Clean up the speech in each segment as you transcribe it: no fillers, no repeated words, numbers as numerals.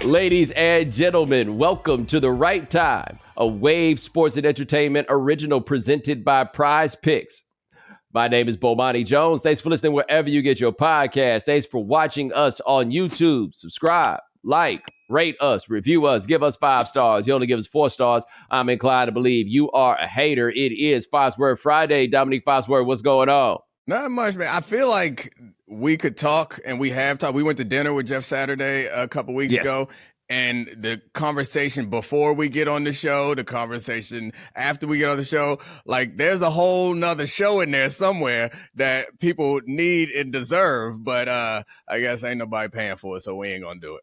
Ladies and gentlemen, welcome to The Right Time, a Wave Sports and Entertainment original presented by Prize Picks. My name is Bomani Jones. Thanks for listening wherever you get your podcast. Thanks for watching us on YouTube. Subscribe, like, rate us, review us, give us 5 stars. You only give us 4 stars. I'm inclined to believe you are a hater. It is Foxworth Friday. Domonique Foxworth, what's going on? Not much, man. I feel like we could talk, and we have talked. We went to dinner with Jeff Saturday a couple weeks ago, and the conversation before we get on the show, the conversation after we get on the show, like there's a whole nother show in there somewhere that people need and deserve, but I guess ain't nobody paying for it, so we ain't gonna do it.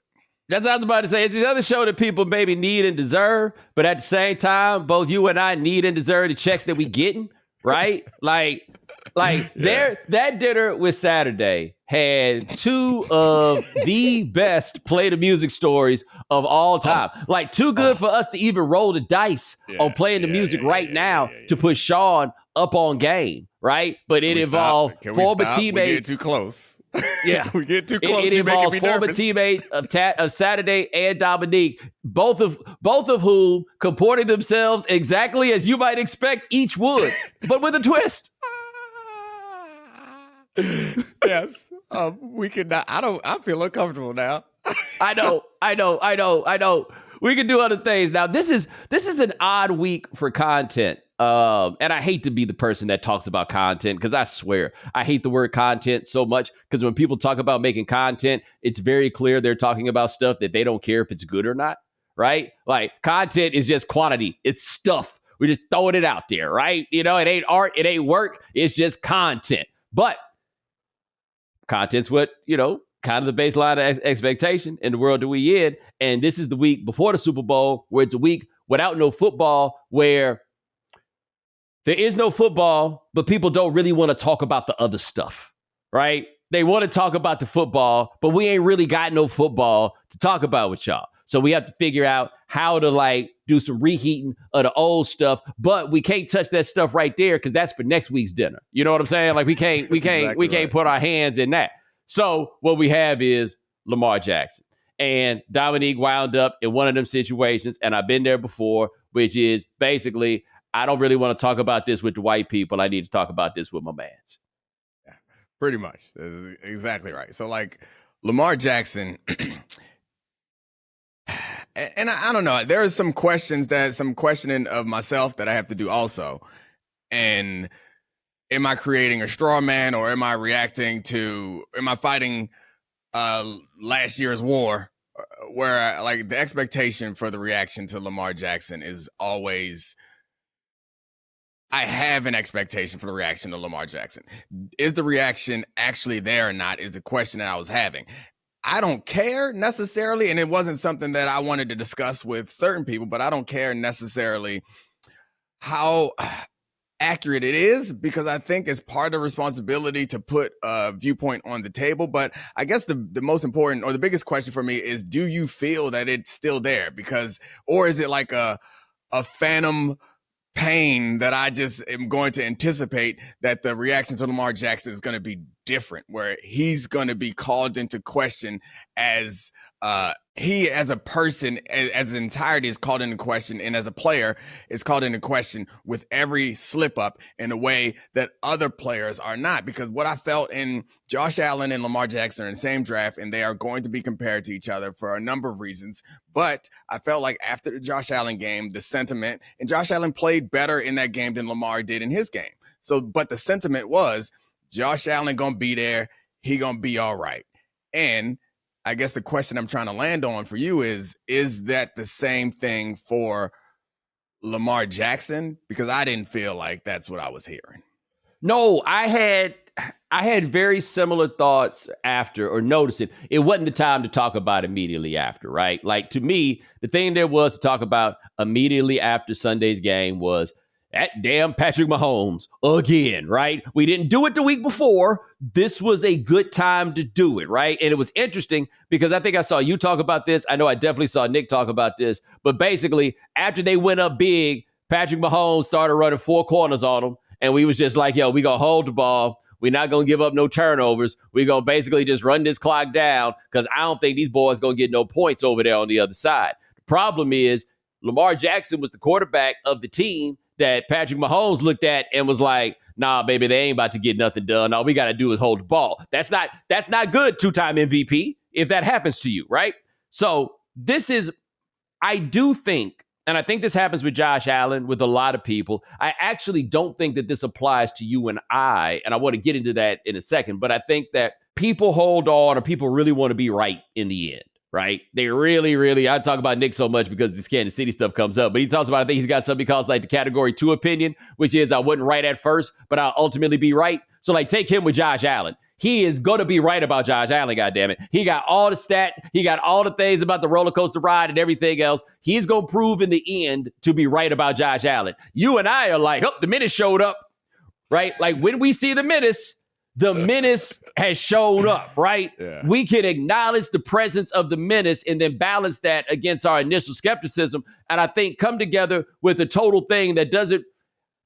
That's what I was about to say. It's another show that people maybe need and deserve, but at the same time, both you and I need and deserve the checks that we getting, right? That dinner with Saturday had 2 of the best play the music stories of all time. Like too good for us to even roll the dice on playing the music right now to put Sean up on game, right? But it involved former teammates. We get too close. Yeah, we get too close. It involves former teammates of Saturday and Domonique, both of whom comported themselves exactly as you might expect each would, but with a twist. Yes, we could not. I feel uncomfortable now. I know. We can do other things now. This is an odd week for content. And I hate to be the person that talks about content because I swear I hate the word content so much because when people talk about making content, it's very clear they're talking about stuff that they don't care if it's good or not, right? Like content is just quantity. It's stuff. We're just throwing it out there, right? You know, it ain't art. It ain't work. It's just content. But content's what, kind of the baseline of expectation in the world that we in. And this is the week before the Super Bowl where it's a week without no football, where there is no football, but people don't really want to talk about the other stuff, right? They want to talk about the football, but we ain't really got no football to talk about with y'all. So we have to figure out how to do some reheating of the old stuff, but we can't touch that stuff right there because that's for next week's dinner. You know what I'm saying? Like we can't put our hands in that. So what we have is Lamar Jackson. And Domonique wound up in one of them situations, and I've been there before, which is basically, I don't really want to talk about this with the white people. I need to talk about this with my mans. Yeah, pretty much. That's exactly right. So Lamar Jackson, and I don't know, there are some questioning of myself that I have to do also. And am I creating a straw man, or am I fighting last year's war where the expectation for the reaction to Lamar Jackson is always, I have an expectation for the reaction to Lamar Jackson. Is the reaction actually there or not is the question that I was having. I don't care necessarily, and it wasn't something that I wanted to discuss with certain people, but I don't care necessarily how accurate it is, because I think it's part of the responsibility to put a viewpoint on the table. But I guess the most important, or the biggest question for me is, do you feel that it's still there? Or is it like a phantom pain that I just am going to anticipate that the reaction to Lamar Jackson is going to be different, where he's going to be called into question as he as a person, as an entirety, is called into question, and as a player is called into question with every slip up in a way that other players are not. Because what I felt in Josh Allen and Lamar Jackson are in the same draft, and they are going to be compared to each other for a number of reasons. But I felt like after the Josh Allen game, the sentiment, and Josh Allen played better in that game than Lamar did in his game. But the sentiment was, Josh Allen gonna be there. He gonna be all right. And I guess the question I'm trying to land on for you is that the same thing for Lamar Jackson? Because I didn't feel like that's what I was hearing. No, I had very similar thoughts after, or noticing it wasn't the time to talk about immediately after, right? Like, to me, the thing there was to talk about immediately after Sunday's game was that damn Patrick Mahomes again, right? We didn't do it the week before. This was a good time to do it, right? And it was interesting because I think I saw you talk about this. I know I definitely saw Nick talk about this. But basically, after they went up big, Patrick Mahomes started running 4 corners on them. And we was just like, yo, we going to hold the ball. We're not going to give up no turnovers. We're going to basically just run this clock down because I don't think these boys going to get no points over there on the other side. The problem is Lamar Jackson was the quarterback of the team that Patrick Mahomes looked at and was like, nah, baby, they ain't about to get nothing done. All we got to do is hold the ball. That's not good, two-time MVP, if that happens to you, right? So I do think, and I think this happens with Josh Allen, with a lot of people. I actually don't think that this applies to you and I want to get into that in a second, but I think that people hold on, or people really want to be right in the end, right? They really, I talk about Nick so much because this Kansas City stuff comes up, but he talks about, I think he's got something he calls like the category 2 opinion, which is I wasn't right at first, but I'll ultimately be right. So like take him with Josh Allen. He is going to be right about Josh Allen, goddammit. He got all the stats. He got all the things about the roller coaster ride and everything else. He's going to prove in the end to be right about Josh Allen. You and I are like, oh, the menace showed up, right? Like when we see the menace has showed up, right? Yeah. We can acknowledge the presence of the menace and then balance that against our initial skepticism. And I think come together with a total thing that doesn't,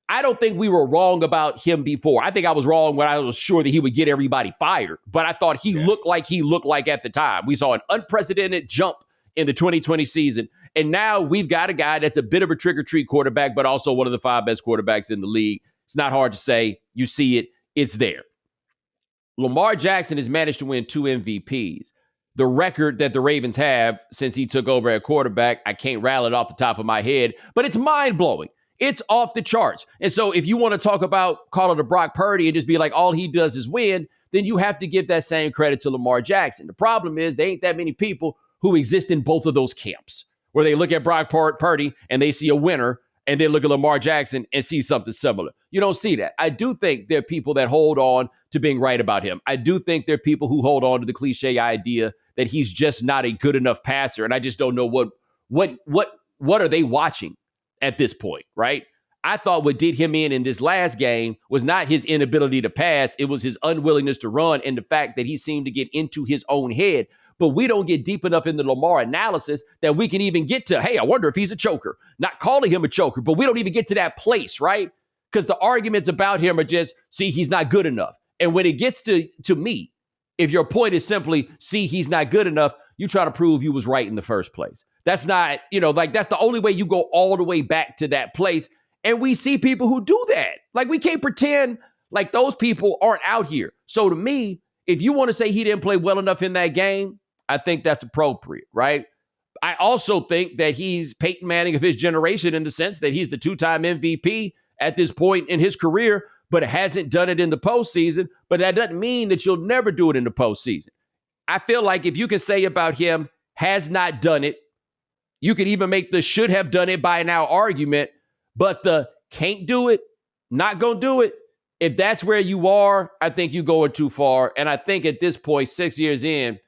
I don't think we were wrong about him before. I think I was wrong when I was sure that he would get everybody fired. But I thought he looked like at the time. We saw an unprecedented jump in the 2020 season. And now we've got a guy that's a bit of a trick-or-treat quarterback, but also one of the 5 best quarterbacks in the league. It's not hard to say. You see it. It's there. Lamar Jackson has managed to win 2 MVPs. The record that the Ravens have since he took over at quarterback, I can't rattle it off the top of my head, but it's mind-blowing. It's off the charts. And so if you want to talk about, call it a Brock Purdy and just be like, all he does is win, then you have to give that same credit to Lamar Jackson. The problem is there ain't that many people who exist in both of those camps, where they look at Brock Purdy and they see a winner, and then look at Lamar Jackson and see something similar. You don't see that. I do think there are people that hold on to being right about him. I do think there are people who hold on to the cliche idea that he's just not a good enough passer, and I just don't know what are they watching at this point, right? I thought what did him in this last game was not his inability to pass. It was his unwillingness to run and the fact that he seemed to get into his own head. But we don't get deep enough in the Lamar analysis that we can even get to, hey, I wonder if he's a choker. Not calling him a choker, but we don't even get to that place, right? Because the arguments about him are just, see, he's not good enough. And when it gets to me, if your point is simply, see, he's not good enough, you try to prove you was right in the first place. That's not, that's the only way you go all the way back to that place. And we see people who do that. Like, we can't pretend like those people aren't out here. So to me, if you want to say he didn't play well enough in that game, I think that's appropriate, right? I also think that he's Peyton Manning of his generation in the sense that he's the 2-time MVP at this point in his career, but hasn't done it in the postseason. But that doesn't mean that you'll never do it in the postseason. I feel like if you can say about him, has not done it, you could even make the should have done it by now argument, but the can't do it, not going to do it. If that's where you are, I think you're going too far. And I think at this point, 6 years in,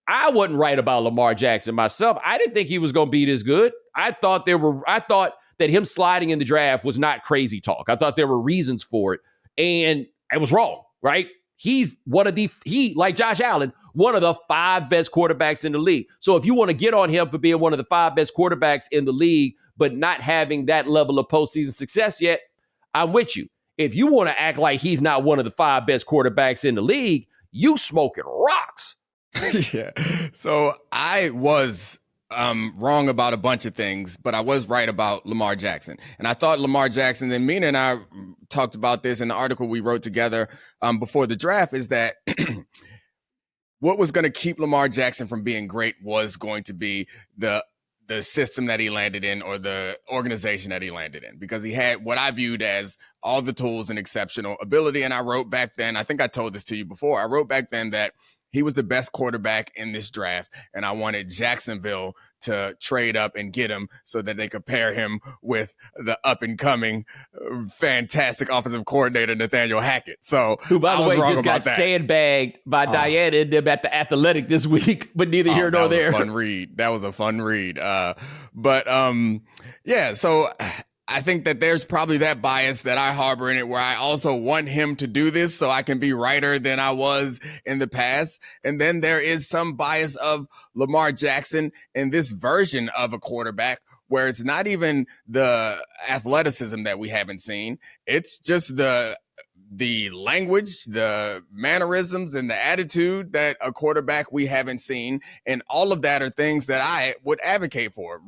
I wasn't right about Lamar Jackson myself. I didn't think he was going to be this good. I thought that him sliding in the draft was not crazy talk. I thought there were reasons for it, and I was wrong, right? He's like Josh Allen, one of the 5 best quarterbacks in the league. So if you want to get on him for being one of the 5 best quarterbacks in the league, but not having that level of postseason success yet, I'm with you. If you want to act like he's not one of the 5 best quarterbacks in the league, you smoking rocks. Yeah. So I was wrong about a bunch of things, but I was right about Lamar Jackson. And I thought Lamar Jackson, and Mina and I talked about this in the article we wrote together before the draft, is that what was going to keep Lamar Jackson from being great was going to be the system that he landed in, or the organization that he landed in, because he had what I viewed as all the tools and exceptional ability. And I wrote back then, I think I told this to you before, I wrote back then that he was the best quarterback in this draft, and I wanted Jacksonville to trade up and get him so that they could pair him with the up-and-coming, fantastic offensive coordinator, Nathaniel Hackett. So, who, by the way, just got sandbagged by Diana and them at the Athletic this week, but neither here nor there. That was a fun read. So I think that there's probably that bias that I harbor in it, where I also want him to do this so I can be righter than I was in the past. And then there is some bias of Lamar Jackson in this version of a quarterback, where it's not even the athleticism that we haven't seen. It's just the the language, the mannerisms, and the attitude that a quarterback we haven't seen. And all of that are things that I would advocate for,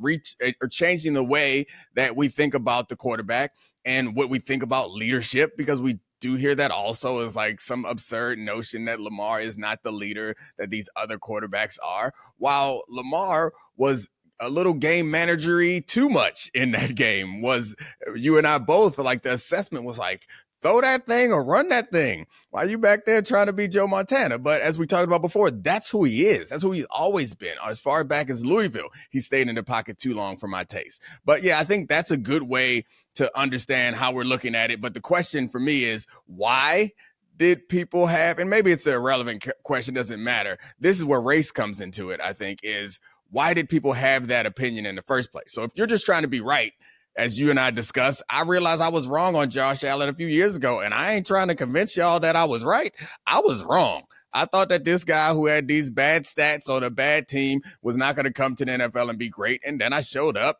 or changing the way that we think about the quarterback and what we think about leadership, because we do hear that also is like some absurd notion that Lamar is not the leader that these other quarterbacks are. While Lamar was a little game managery too much in that game, was you and I both, like, the assessment was like, throw that thing or run that thing. Why are you back there trying to be Joe Montana? But as we talked about before, that's who he is. That's who he's always been. As far back as Louisville, he stayed in the pocket too long for my taste. But yeah, I think that's a good way to understand how we're looking at it. But the question for me is, why did people have, and maybe it's an irrelevant question, doesn't matter. This is where race comes into it, I think, is why did people have that opinion in the first place? So if you're just trying to be right, as you and I discussed, I realized I was wrong on Josh Allen a few years ago, and I ain't trying to convince y'all that I was right. I was wrong. I thought that this guy who had these bad stats on a bad team was not going to come to the NFL and be great. And then he showed up,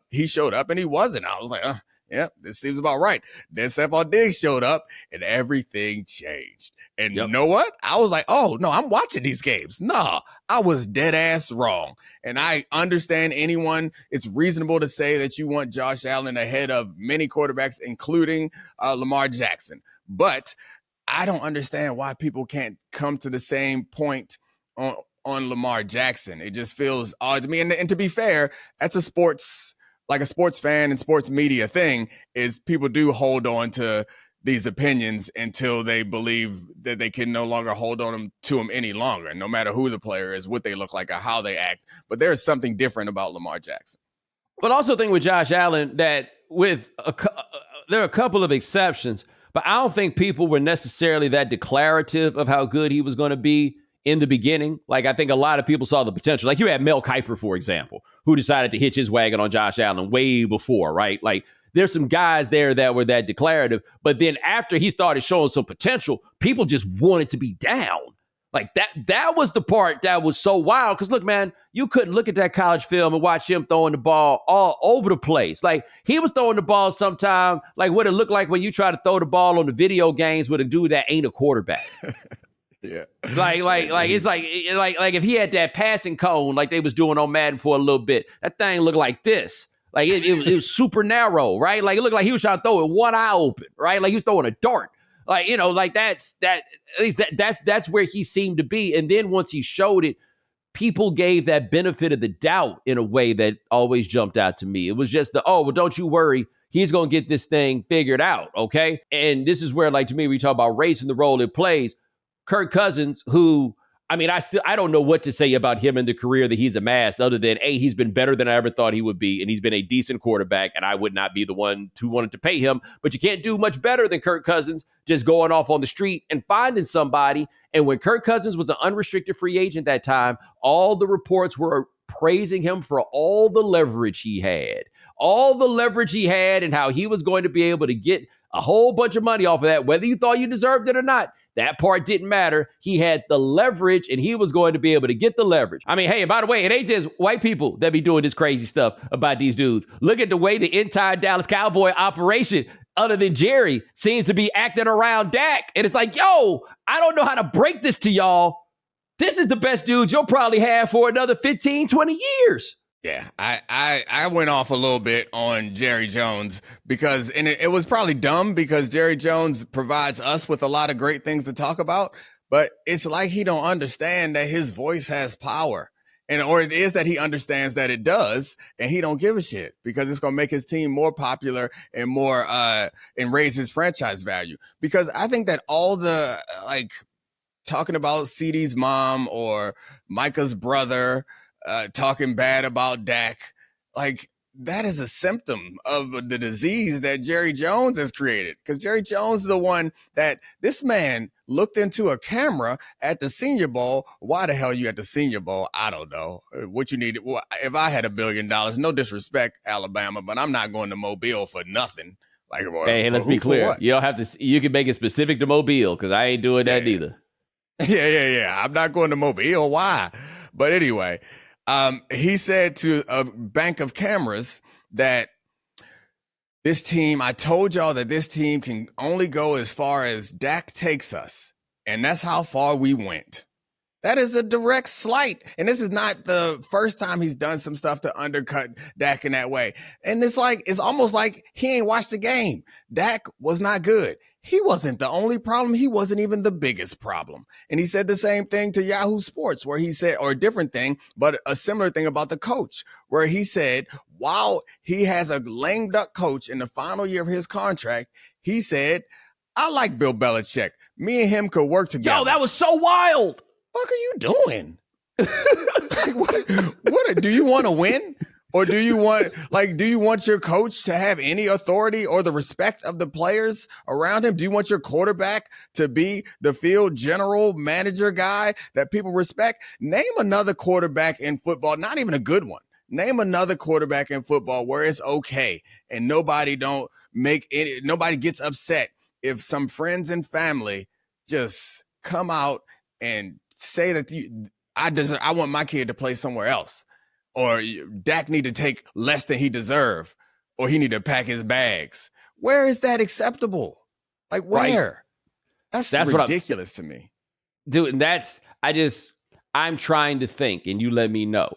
and he wasn't. I was like, yeah, this seems about right. Then Stephon Diggs showed up, and everything changed. And you know what? I was like, oh, no, I'm watching these games. No, I was dead ass wrong. And I understand it's reasonable to say that you want Josh Allen ahead of many quarterbacks, including Lamar Jackson. But I don't understand why people can't come to the same point on Lamar Jackson. It just feels odd to me. And to be fair, that's a sports fan and sports media thing, is people do hold on to these opinions until they believe that they can no longer hold on to them any longer, no matter who the player is, what they look like, or how they act. But there's something different about Lamar Jackson. But also think with Josh Allen that there are a couple of exceptions, but I don't think people were necessarily that declarative of how good he was going to be in the beginning. Like, I think a lot of people saw the potential. Like, you had Mel Kiper, for example, who decided to hitch his wagon on Josh Allen way before, right? Like, there's some guys there that were that declarative. But then after he started showing some potential, people just wanted to be down. Like, that was the part that was so wild. Because, look, man, you couldn't look at that college film and watch him throwing the ball all over the place. Like, he was throwing the ball sometime like what it looked like when you try to throw the ball on the video games with a dude that ain't a quarterback. Yeah. Like it's like if he had that passing cone like they was doing on Madden for a little bit, that thing looked like this. Like it was super narrow, right? Like it looked like he was trying to throw it one eye open, right? Like he was throwing a dart. Like, like that's at least that's where he seemed to be. And then once he showed it, people gave that benefit of the doubt in a way that always jumped out to me. It was just don't you worry, he's gonna get this thing figured out, okay? And this is where, like, to me, we talk about race and the role it plays. Kirk Cousins, who, I mean, I don't know what to say about him and the career that he's amassed, other than, A, he's been better than I ever thought he would be, and he's been a decent quarterback, and I would not be the one who wanted to pay him. But you can't do much better than Kirk Cousins just going off on the street and finding somebody. And when Kirk Cousins was an unrestricted free agent that time, all the reports were praising him for all the leverage he had. All the leverage he had and how he was going to be able to get a whole bunch of money off of that, whether you thought you deserved it or not. That part didn't matter. He had the leverage, and he was going to be able to get the leverage. I mean, hey, and by the way, it ain't just white people that be doing this crazy stuff about these dudes. Look at the way the entire Dallas Cowboy operation, other than Jerry, seems to be acting around Dak. And it's like, yo, I don't know how to break this to y'all. This is the best dude you'll probably have for another 15, 20 years. Yeah, I went off a little bit on Jerry Jones because, and it was probably dumb because Jerry Jones provides us with a lot of great things to talk about, but it's like he don't understand that his voice has power. Or it is that he understands that it does, and he don't give a shit because it's going to make his team more popular and more, and raise his franchise value. Because I think that all the, talking about CeeDee's mom or Micah's brother, talking bad about Dak, that is a symptom of the disease that Jerry Jones has created. Because Jerry Jones is the one that this man looked into a camera at the Senior Bowl. Why the hell you at the Senior Bowl? I don't know what you needed. Well, if I had $1 billion, no disrespect, Alabama, but I'm not going to Mobile for nothing. Hey, let's be clear. You don't have to. You can make it specific to Mobile because I ain't doing that neither. Yeah. I'm not going to Mobile. Why? But anyway. He said to a bank of cameras that this team, I told y'all that this team can only go as far as Dak takes us. And that's how far we went. That is a direct slight. And this is not the first time he's done some stuff to undercut Dak in that way. And it's almost like he ain't watched the game. Dak was not good. He wasn't the only problem. He wasn't even the biggest problem. And he said the same thing to Yahoo Sports, where he said, or a different thing, but a similar thing about the coach, where he said, while he has a lame duck coach in the final year of his contract, he said, I like Bill Belichick. Me and him could work together. Yo, that was so wild. What are you doing? What do you want to win? Or do you want your coach to have any authority or the respect of the players around him? Do you want your quarterback to be the field general manager guy that people respect? Name another quarterback in football, not even a good one. Name another quarterback in football where it's okay and nobody gets upset if some friends and family just come out and say that I want my kid to play somewhere else, or Dak need to take less than he deserve, or he need to pack his bags. Where is that acceptable? Like where? Right. That's ridiculous to me. Dude, and I'm trying to think, and you let me know.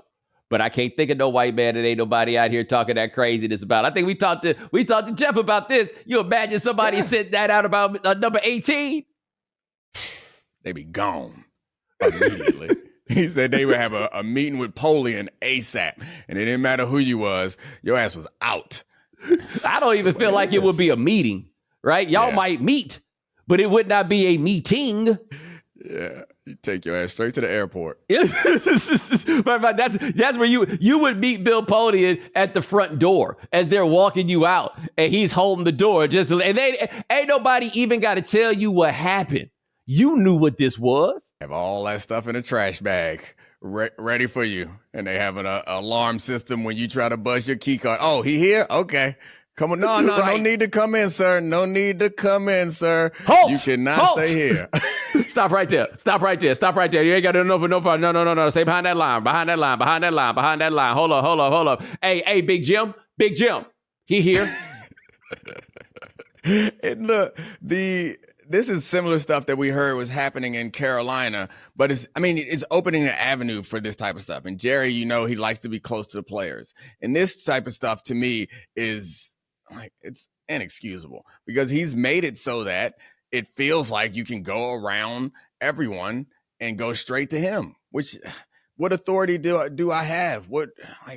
But I can't think of no white man that ain't nobody out here talking that craziness about. I think we talked to Jeff about this. You imagine somebody sent that out about number 18? They be gone immediately. He said they would have a meeting with Polian ASAP, and it didn't matter who you was, your ass was out. I don't even feel like it would be a meeting, right? Y'all might meet, but it would not be a meeting. Yeah, you take your ass straight to the airport. But that's where you would meet Bill Polian at the front door as they're walking you out, and he's holding the door. And ain't nobody even got to tell you what happened. You knew what this was. Have all that stuff in a trash bag ready for you. And they have an alarm system when you try to buzz your key card. Oh, he here? Okay. Come on. No, right. No need to come in, sir. No need to come in, sir. Halt! You cannot stay here. Stop right there. You ain't got to know for no fun. No. Stay behind that line. Hold up. Hey, Big Jim. He here. And look, this is similar stuff that we heard was happening in Carolina, but it's opening an avenue for this type of stuff. And Jerry, he likes to be close to the players. And this type of stuff to me is it's inexcusable because he's made it so that it feels like you can go around everyone and go straight to him, which what authority do I have?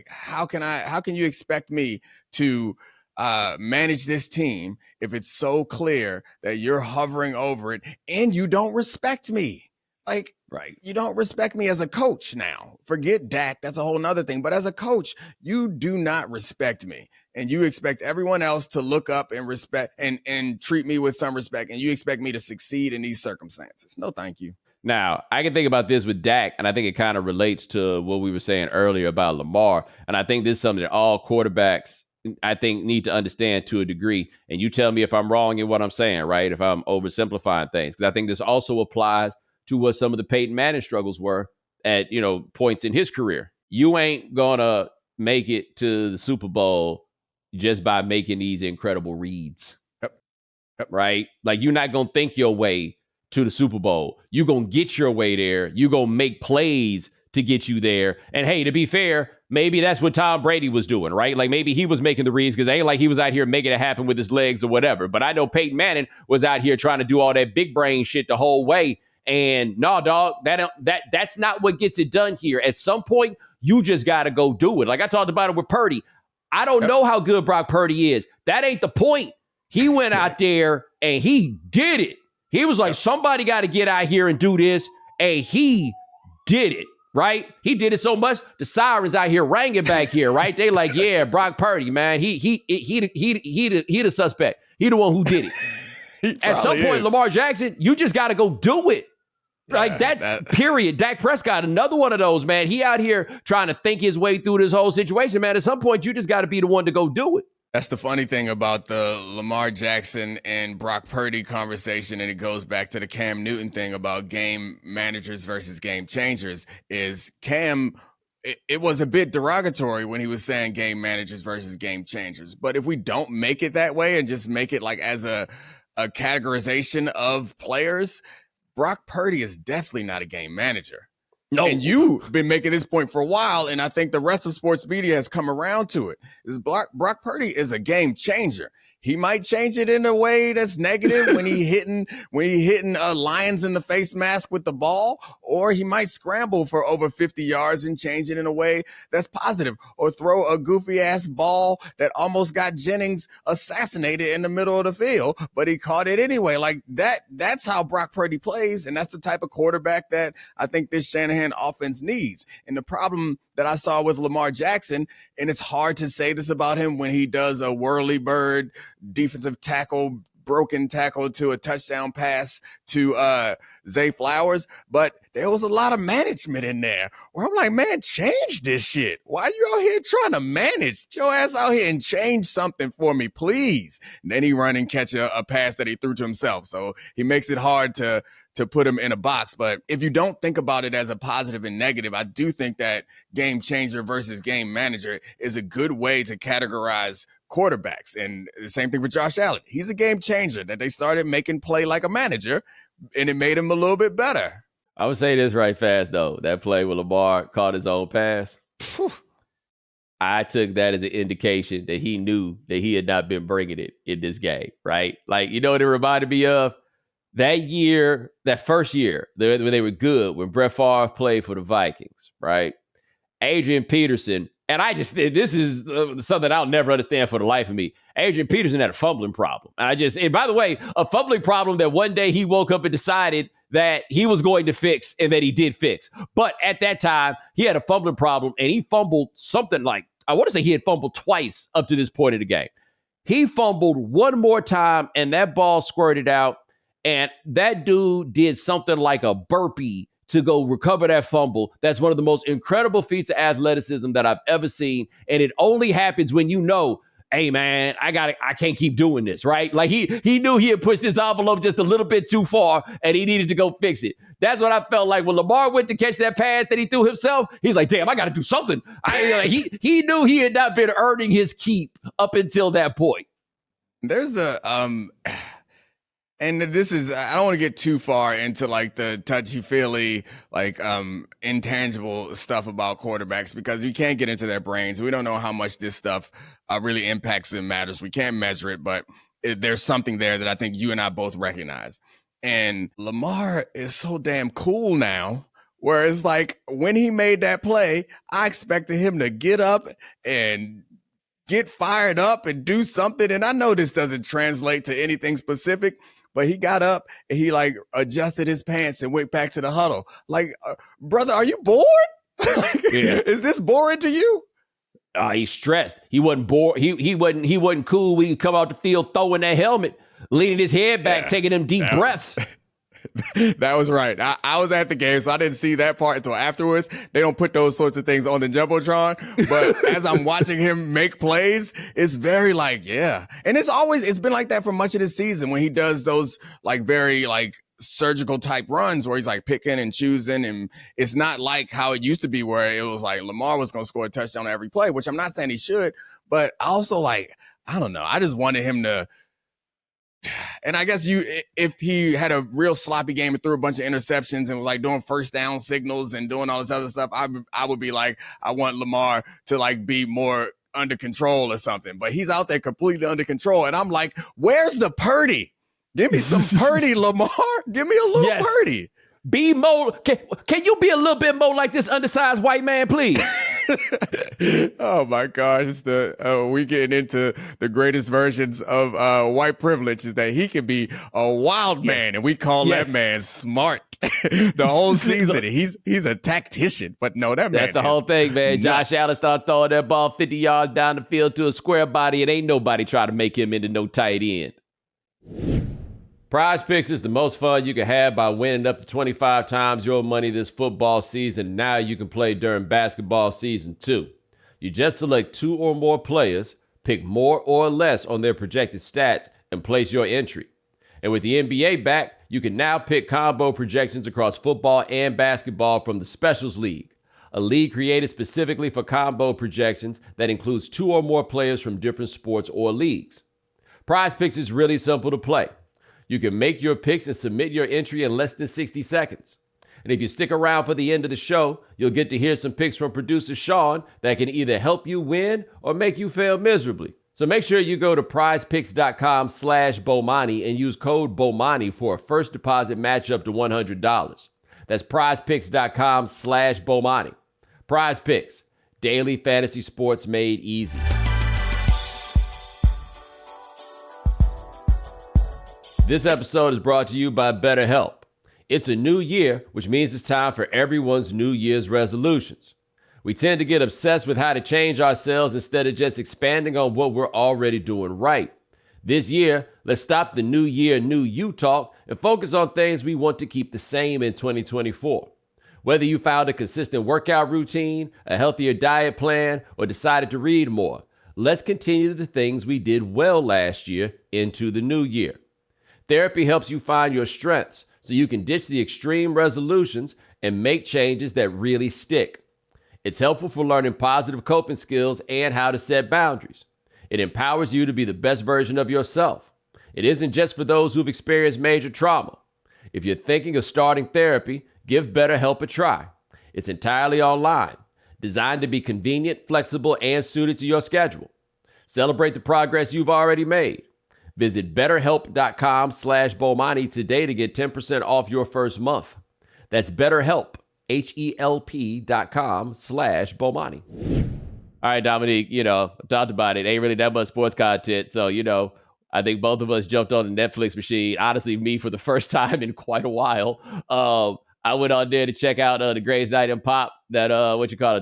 How can you expect me to manage this team if it's so clear that you're hovering over it and you don't respect me? Right. You don't respect me as a coach now. Forget Dak. That's a whole nother thing. But as a coach, you do not respect me. And you expect everyone else to look up and respect and treat me with some respect. And you expect me to succeed in these circumstances. No, thank you. Now, I can think about this with Dak, and I think it kind of relates to what we were saying earlier about Lamar. And I think this is something that all quarterbacks, I think, need to understand to a degree. And you tell me if I'm wrong in what I'm saying, right? If I'm oversimplifying things. Because I think this also applies to what some of the Peyton Manning struggles were at, points in his career. You ain't going to make it to the Super Bowl just by making these incredible reads. Yep. Right? Like, you're not going to think your way to the Super Bowl. You're going to get your way there. You're going to make plays to get you there. And hey, to be fair, maybe that's what Tom Brady was doing, right? Like, maybe he was making the reads because it ain't like he was out here making it happen with his legs or whatever. But I know Peyton Manning was out here trying to do all that big brain shit the whole way. And no, dog, that's not what gets it done here. At some point, you just got to go do it. Like I talked about it with Purdy. I don't know how good Brock Purdy is. That ain't the point. He went out there and he did it. He was like, somebody got to get out here and do this. And he did it, right? He did it so much, the sirens out here ringing back here, right? They like, yeah, Brock Purdy, man. He the suspect. He the one who did it. At some point, Lamar Jackson, you just got to go do it. Like, period. Dak Prescott, another one of those, man. He out here trying to think his way through this whole situation, man. At some point, you just got to be the one to go do it. That's the funny thing about the Lamar Jackson and Brock Purdy conversation, and it goes back to the Cam Newton thing about game managers versus game changers, is Cam it was a bit derogatory when he was saying game managers versus game changers. But if we don't make it that way and just make it like as a categorization of players, Brock Purdy is definitely not a game manager. No. And you've been making this point for a while, and I think the rest of sports media has come around to it. Brock Purdy is a game changer. He might change it in a way that's negative when he hitting Lions in the face mask with the ball, or he might scramble for over 50 yards and change it in a way that's positive, or throw a goofy ass ball that almost got Jennings assassinated in the middle of the field, but he caught it anyway. Like that's how Brock Purdy plays, and that's the type of quarterback that I think this Shanahan offense needs. And the problem that I saw with Lamar Jackson, and it's hard to say this about him when he does a whirly bird defensive tackle, broken tackle to a touchdown pass to Zay Flowers, but there was a lot of management in there where I'm like, man, change this shit. Why are you out here trying to manage? Get your ass out here and change something for me, please. And then he run and catch a pass that he threw to himself. So he makes it hard to put him in a box. But if you don't think about it as a positive and negative, I do think that game changer versus game manager is a good way to categorize quarterbacks. And the same thing for Josh Allen. He's a game changer that they started making play like a manager, and it made him a little bit better. I would say this right fast, though. That play where Lamar caught his own pass, I took that as an indication that he knew that he had not been bringing it in this game, right? Like, you know what it reminded me of? That year, that first year, when they were good, when Brett Favre played for the Vikings, right? Adrian Peterson, and this is something I'll never understand for the life of me. Adrian Peterson had a fumbling problem. And by the way, a fumbling problem that one day he woke up and decided that he was going to fix and that he did fix. But at that time, he had a fumbling problem and he fumbled something like, I want to say he had fumbled twice up to this point in the game. He fumbled one more time and that ball squirted out. And that dude did something like a burpee to go recover that fumble. That's one of the most incredible feats of athleticism that I've ever seen. And it only happens when you know, hey, man, I can't keep doing this, right? Like he knew he had pushed this envelope just a little bit too far and he needed to go fix it. That's what I felt like when Lamar went to catch that pass that he threw himself. He's like, damn, I got to do something. He knew he had not been earning his keep up until that point. There's and this is, I don't want to get too far into like the touchy-feely, like intangible stuff about quarterbacks because you can't get into their brains. We don't know how much this stuff really impacts and matters. We can't measure it, but there's something there that I think you and I both recognize. And Lamar is so damn cool now, where it's like when he made that play, I expected him to get up and get fired up and do something. And I know this doesn't translate to anything specific, but he got up and he like adjusted his pants and went back to the huddle. Like, brother, are you bored? Is this boring to you? He's stressed. He wasn't bored. He wasn't cool when he come out the field throwing that helmet, leaning his head back, taking them deep breaths. That was right. I was at the game, so I didn't see that part until afterwards. They don't put those sorts of things on the Jumbotron. But as I'm watching him make plays, it's very like, yeah. And it's been like that for much of the season when he does those like very like surgical type runs where he's like picking and choosing. And it's not like how it used to be where it was like Lamar was going to score a touchdown every play, which I'm not saying he should. But also like, I don't know. I just wanted him to. And I guess if he had a real sloppy game and threw a bunch of interceptions and was like doing first down signals and doing all this other stuff, I would be like, I want Lamar to like be more under control or something. But he's out there completely under control. And I'm like, where's the Purdy? Give me some Purdy, Lamar. Give me a little Purdy. Be more. Can you be a little bit more like this undersized white man, please? Oh my gosh, we getting into the greatest versions of white privilege is that he can be a wild man, and we call that man smart. The whole season, he's a tactician, but no, that man. That's the whole thing, man. Nuts. Josh Allen started throwing that ball 50 yards down the field to a square body, and ain't nobody trying to make him into no tight end. Prize Picks is the most fun you can have by winning up to 25 times your money this football season. Now you can play during basketball season too. You just select 2 or more players, pick more or less on their projected stats, and place your entry. And with the NBA back, you can now pick combo projections across football and basketball from the Specials League. a league created specifically for combo projections that includes 2 or more players from different sports or leagues. Prize Picks is really simple to play. You can make your picks and submit your entry in less than 60 seconds. And if you stick around for the end of the show, you'll get to hear some picks from producer Sean that can either help you win or make you fail miserably. So make sure you go to prizepicks.com/Bomani and use code Bomani for a first deposit match up to $100. That's prizepicks.com/Bomani. Prize Picks, daily fantasy sports made easy. This episode is brought to you by BetterHelp. It's a new year, which means it's time for everyone's New Year's resolutions. We tend to get obsessed with how to change ourselves instead of just expanding on what we're already doing right. This year, let's stop the new year, new you talk and focus on things we want to keep the same in 2024. Whether you found a consistent workout routine, a healthier diet plan, or decided to read more, let's continue the things we did well last year into the new year. Therapy helps you find your strengths so you can ditch the extreme resolutions and make changes that really stick. It's helpful for learning positive coping skills and how to set boundaries. It empowers you to be the best version of yourself. It isn't just for those who've experienced major trauma. If you're thinking of starting therapy, give BetterHelp a try. It's entirely online, designed to be convenient, flexible, and suited to your schedule. Celebrate the progress you've already made. Visit BetterHelp.com/Bomani today to get 10% off your first month. That's BetterHelp, HELP.com/Bomani. All right, Domonique, I talked about it. Ain't really that much sports content. So, I think both of us jumped on the Netflix machine. Honestly, me for the first time in quite a while. I went on there to check out the Greatest Night in Pop, that, the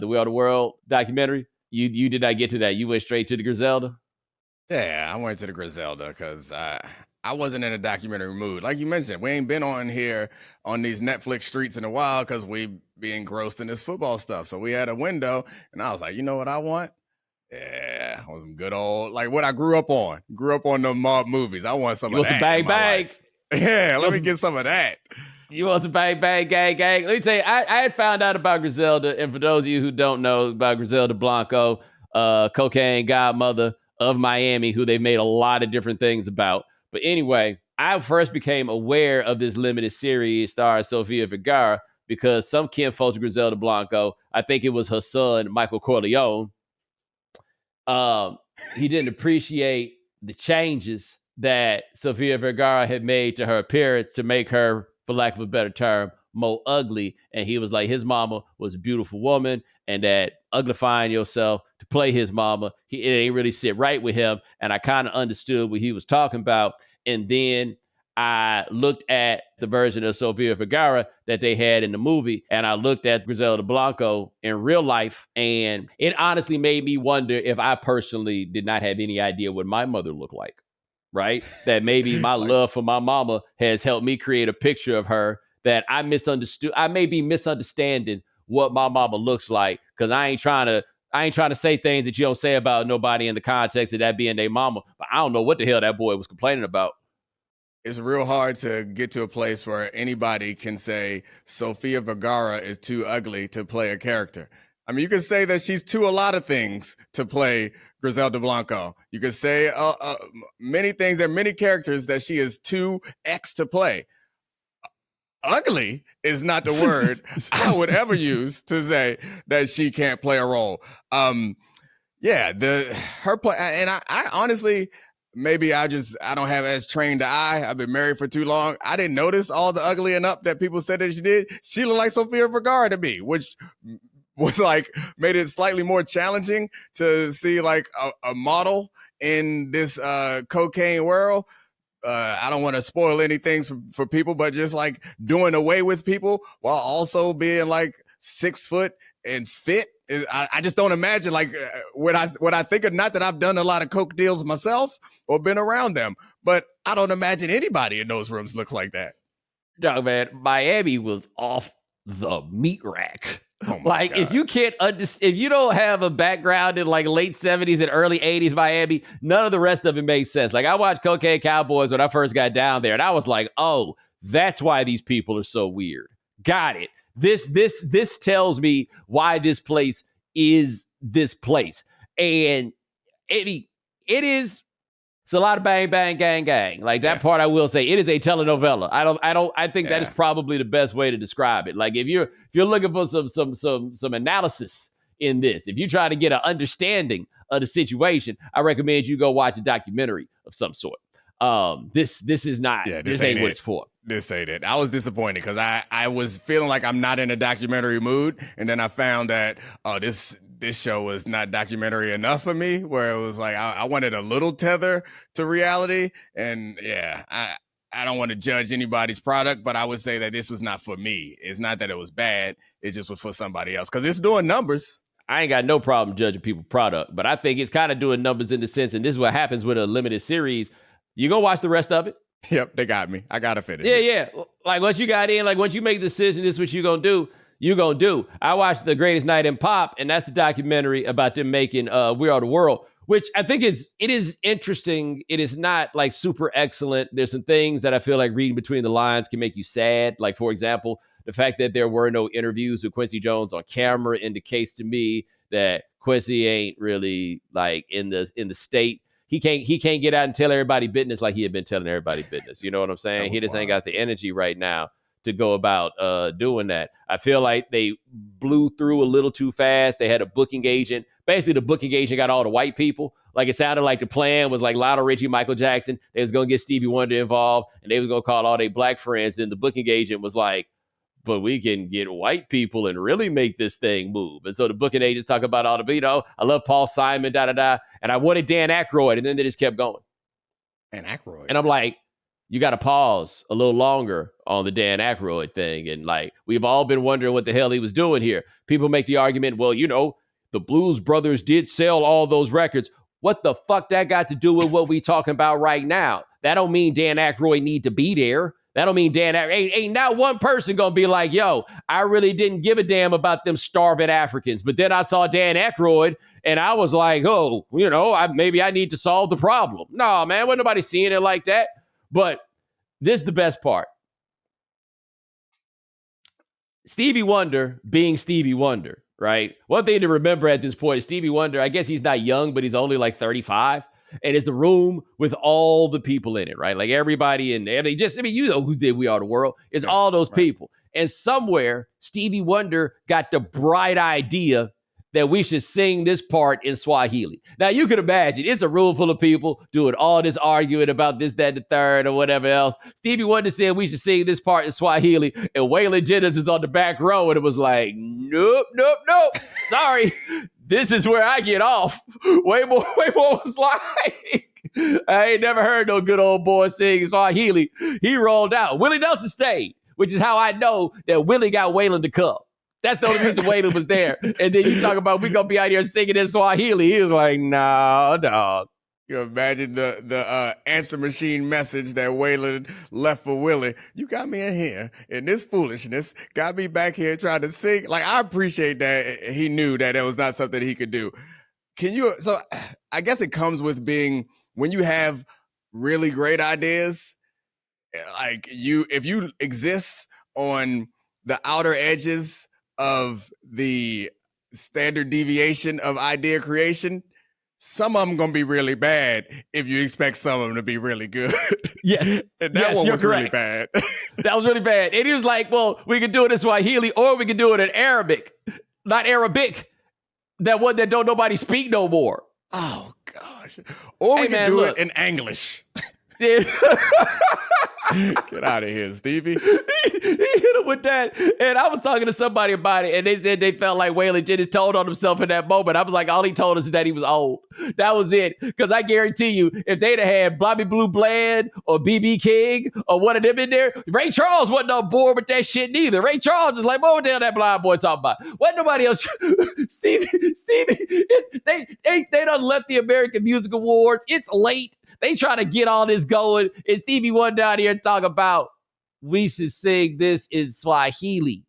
World of World documentary. You did not get to that. You went straight to the Griselda? Yeah, I went to the Griselda because I wasn't in a documentary mood. Like you mentioned, we ain't been on here on these Netflix streets in a while because we be engrossed in this football stuff. So we had a window, and I was like, you know what I want? Yeah, I was some good old, like what I grew up on. Grew up on the mob movies. I want some of that. Bang, in my bang. life. Yeah, let me get some of that. You want some bang, bang, gang, gang? Let me tell you, I had found out about Griselda, and for those of you who don't know about Griselda Blanco, cocaine godmother of Miami, who they've made a lot of different things about. But anyway, I first became aware of this limited series starring Sofia Vergara because some kinfolk to Griselda Blanco, I think it was her son, Michael Corleone, he didn't appreciate the changes that Sofia Vergara had made to her appearance to make her, for lack of a better term, more ugly. And he was like, his mama was a beautiful woman, and that uglifying yourself to play his mama, it ain't really sit right with him. And I kind of understood what he was talking about. And then I looked at the version of Sofia Vergara that they had in the movie, and I looked at Griselda Blanco in real life, and it honestly made me wonder if I personally did not have any idea what my mother looked like, right? That maybe my love for my mama has helped me create a picture of her that I misunderstood. I may be misunderstanding what my mama looks like because I ain't trying to say things that you don't say about nobody in the context of that being their mama. But I don't know what the hell that boy was complaining about. It's real hard to get to a place where anybody can say Sofia Vergara is too ugly to play a character. I mean, you can say that she's too a lot of things to play Griselda Blanco. You could say many things. There are many characters that she is too X to play. Ugly is not the word I would ever use to say that she can't play a role. Her play, and I honestly, maybe I don't have as trained an eye. I've been married for too long. I didn't notice all the ugly and up that people said that she did. She looked like Sofia Vergara to me, which was like made it slightly more challenging to see like a model in this cocaine world. I don't want to spoil anything for people, but just like doing away with people while also being like 6 foot and fit. I just don't imagine like what I think of, not that I've done a lot of coke deals myself or been around them, but I don't imagine anybody in those rooms looks like that. No, man, Miami was off the meat rack. Oh like God. if you can't if you don't have a background in like late 70s and early 80s Miami, none of the rest of it makes sense. Like I watched Cocaine Cowboys when I first got down there, and I was like, oh, that's why these people are so weird. Got it. This tells me why this place is this place. And it is, it's a lot of bang, bang, gang, gang. Like that part, I will say, it is a telenovela. I think that is probably the best way to describe it. Like if you're looking for some analysis in this, if you try to get an understanding of the situation, I recommend you go watch a documentary of some sort. This is not. This ain't what it's for. This ain't it. I was disappointed because I was feeling like I'm not in a documentary mood, and then I found that this show was not documentary enough for me. Where it was like I wanted a little tether to reality, and I don't want to judge anybody's product, but I would say that this was not for me. It's not that it was bad; it just was for somebody else because it's doing numbers. I ain't got no problem judging people's product, but I think it's kind of doing numbers in the sense, and this is what happens with a limited series. You go watch the rest of it. Yep, they got me. I got to finish. Yeah. Like once you got in, like once you make the decision, this is what you're going to do. I watched The Greatest Night in Pop, and that's the documentary about them making We Are the World, which I think it is interesting. It is not like super excellent. There's some things that I feel like reading between the lines can make you sad. Like, for example, the fact that there were no interviews with Quincy Jones on camera indicates to me that Quincy ain't really like in the state. He can't get out and tell everybody business like he had been telling everybody business. You know what I'm saying? He just ain't got the energy right now to go about doing that. I feel like they blew through a little too fast. They had a booking agent. Basically, the booking agent got all the white people. Like it sounded like the plan was like Lionel Richie, Michael Jackson. They was going to get Stevie Wonder involved, and they was going to call all their black friends. Then the booking agent was like, but we can get white people and really make this thing move. And so the booking agents talk about all the, I love Paul Simon, and I wanted Dan Aykroyd, and then they just kept going. Dan Aykroyd. And I'm like, you got to pause a little longer on the Dan Aykroyd thing. And like, we've all been wondering what the hell he was doing here. People make the argument, well, the Blues Brothers did sell all those records. What the fuck that got to do with what we talking about right now? That don't mean Dan Aykroyd need to be there. That don't mean Dan ain't not one person gonna be like, yo, I really didn't give a damn about them starving Africans. But then I saw Dan Aykroyd and I was like, oh, maybe I need to solve the problem. No, man, wasn't nobody seeing it like that. But this is the best part. Stevie Wonder being Stevie Wonder, right? One thing to remember at this point is Stevie Wonder, I guess he's not young, but he's only like 35. And it's the room with all the people in it, right? Like everybody in there. Who did We Are the World. It's all those people. And somewhere, Stevie Wonder got the bright idea that we should sing this part in Swahili. Now, you can imagine, it's a room full of people doing all this arguing about this, that, and the third, or whatever else. Stevie Wonder said we should sing this part in Swahili, and Waylon Jennings is on the back row, and it was like, nope. Sorry. This is where I get off. Way more was like, I ain't never heard no good old boy sing Swahili. He rolled out. Willie Nelson stayed, which is how I know that Willie got Waylon to come. That's the only reason Waylon was there. And then you talk about we gonna be out here singing in Swahili. He was like, no, dog. You imagine the answer machine message that Waylon left for Willie. You got me in here, and this foolishness got me back here trying to sing. Like, I appreciate that he knew that it was not something he could do. So I guess it comes with being, when you have really great ideas, like if you exist on the outer edges of the standard deviation of idea creation, some of them going to be really bad if you expect some of them to be really good. Yes. And that one was really bad. That was really bad. And he was like, well, we could do it in Swahili or we could do it in Arabic. Not Arabic. That one that don't nobody speak no more. Oh, gosh. Or we could do it in English. Yeah. Get out of here, Stevie. He hit him with that. And I was talking to somebody about it, and they said they felt like Waylon Jennings told on himself in that moment. I was like, all he told us is that he was old. That was it. Because I guarantee you, if they'd have had Bobby Blue Bland or B.B. King or one of them in there, Ray Charles wasn't on board with that shit neither. Ray Charles is like, what the hell that blind boy talking about? Wasn't nobody else. Stevie, they done left the American Music Awards. It's late. They try to get all this going, and Stevie Wonder down here and talk about we should sing this in Swahili.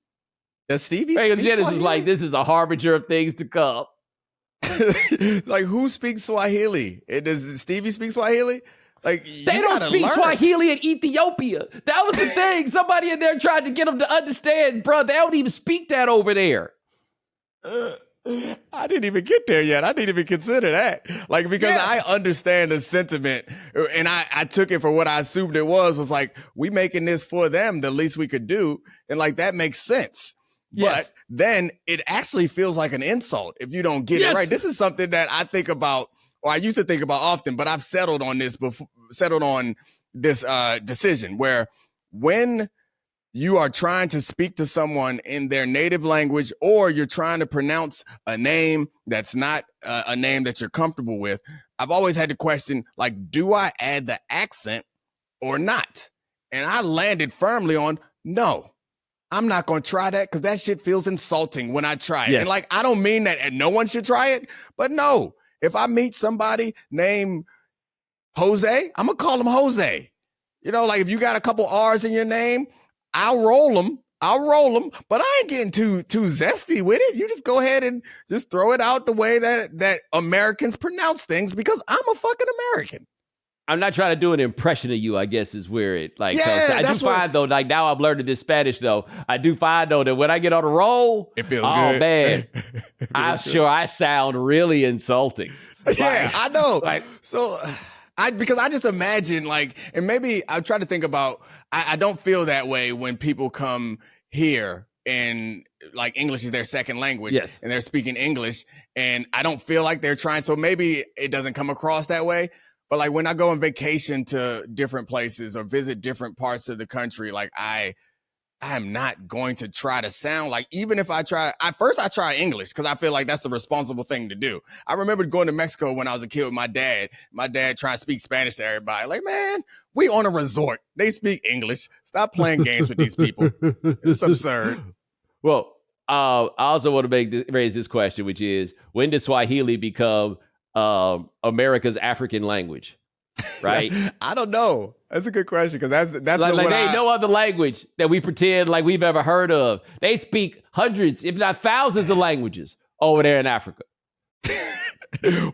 Does Stevie speak Swahili? Genesis is like, this is a harbinger of things to come. Like, who speaks Swahili? Does Stevie speak Swahili? Like, They don't speak Swahili in Ethiopia. That was the thing. Somebody in there tried to get them to understand, bro. They don't even speak that over there. I didn't even get there yet. I didn't even consider that. Like, because I understand the sentiment, and I took it for what I assumed it was like, we making this for them, the least we could do. And like, that makes sense. Yes. But then it actually feels like an insult if you don't get it right. This is something that I think about, or I used to think about often, but I've settled on this decision where when you are trying to speak to someone in their native language, or you're trying to pronounce a name that's not a name that you're comfortable with, I've always had to question, like, do I add the accent or not? And I landed firmly on no. I'm not going to try that because that shit feels insulting when I try it. Yes. And like, I don't mean that and no one should try it, but no, if I meet somebody named Jose, I'm going to call him Jose. You know, like if you got a couple R's in your name, I'll roll them, but I ain't getting too zesty with it. You just go ahead and just throw it out the way that Americans pronounce things because I'm a fucking American. I'm not trying to do an impression of you, I guess, is where it like. I do find though, like now I'm learning this Spanish though. I do find though that when I get on a roll, it feels good. Oh man, I'm sure I sound really insulting. Yeah, I know. Like so. Because I just imagine like, and maybe I try to think about, I don't feel that way when people come here and like English is their second language and they're speaking English and I don't feel like they're trying. So maybe it doesn't come across that way. But like when I go on vacation to different places or visit different parts of the country, like I am not going to try to sound like, even if I try English because I feel like that's the responsible thing to do. I remember going to Mexico when I was a kid with my dad trying to speak Spanish to everybody. Like, man, we on a resort. They speak English. Stop playing games with these people. It's absurd. Well, I also want to raise this question, which is, when does Swahili become America's African language? Right? I don't know. That's a good question because that's like there ain't no other language that we pretend like we've ever heard of. They speak hundreds, if not thousands, of languages over there in Africa.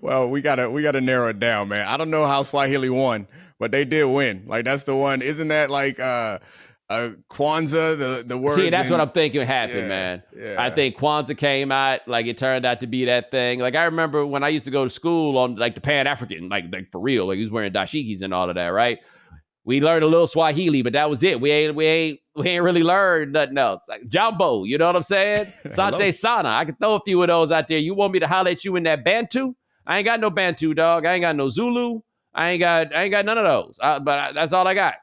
Well, we gotta narrow it down, man. I don't know how Swahili won, but they did win. Like that's the one. Isn't that like Kwanzaa? The word. See, that's what I'm thinking happened, man. Yeah. I think Kwanzaa came out, like it turned out to be that thing. Like I remember when I used to go to school on like the Pan-African, like for real, like he was wearing dashikis and all of that, right? We learned a little Swahili, but that was it. We ain't really learned nothing else. Like Jumbo, you know what I'm saying? Sante Sana. I can throw a few of those out there. You want me to holler at you in that Bantu? I ain't got no Bantu, dog. I ain't got no Zulu. I ain't got none of those. But that's all I got.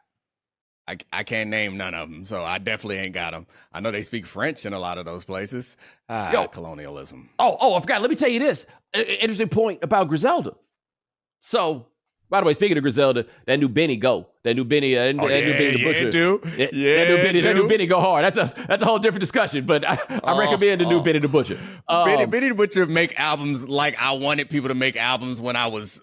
I can't name none of them, so I definitely ain't got them. I know they speak French in a lot of those places. Colonialism. Oh, I forgot. Let me tell you this. Interesting point about Griselda. So, by the way, speaking of Griselda, that new Benny go. That new Benny the Butcher. That new Benny go hard. That's a whole different discussion, but I recommend the new Benny the Butcher. Benny the Butcher make albums like I wanted people to make albums when I was